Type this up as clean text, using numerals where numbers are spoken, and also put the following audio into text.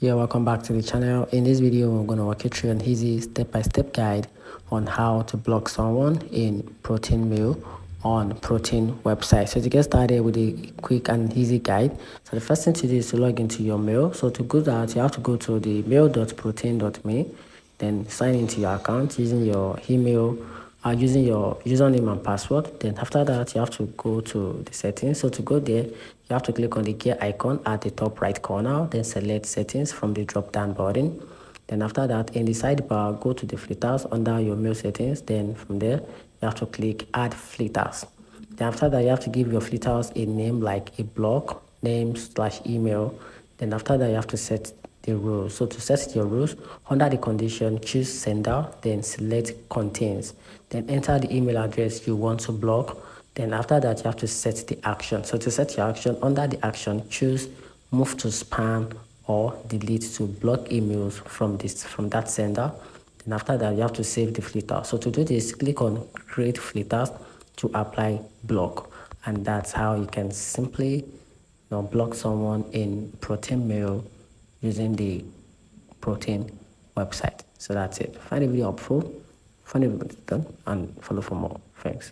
Yeah, welcome back to the channel. In this video, we're going to walk you through an easy step-by-step guide on how to block someone in Proton mail on Proton website. So to get started with a quick and easy guide, so the first thing to do is to log into your mail. So to go that, you have to go to the mail.proton.me, then sign into your account using your email, using your username and password. Then after that, you have to go to the settings. So to go there, you have to click on the gear icon at the top right corner, then select settings from the drop down button. Then after that, in the sidebar, go to the filters under your mail settings. Then from there, you have to click add filters. Then after that, you have to give your filters a name like a blog, name/email. Then after that, you have to set the rules. So to set your rules, under the condition, choose sender, then select contains. Then enter the email address you want to block. Then after that, you have to set the action. So to set your action, under the action, choose move to spam or delete to block emails from that sender. Then after that, you have to save the filter. So to do this, click on create filters to apply block. And that's how you can simply block someone in Proton mail using the Proton website. So that's it. Find the video helpful, find the video done, and follow for more. Thanks.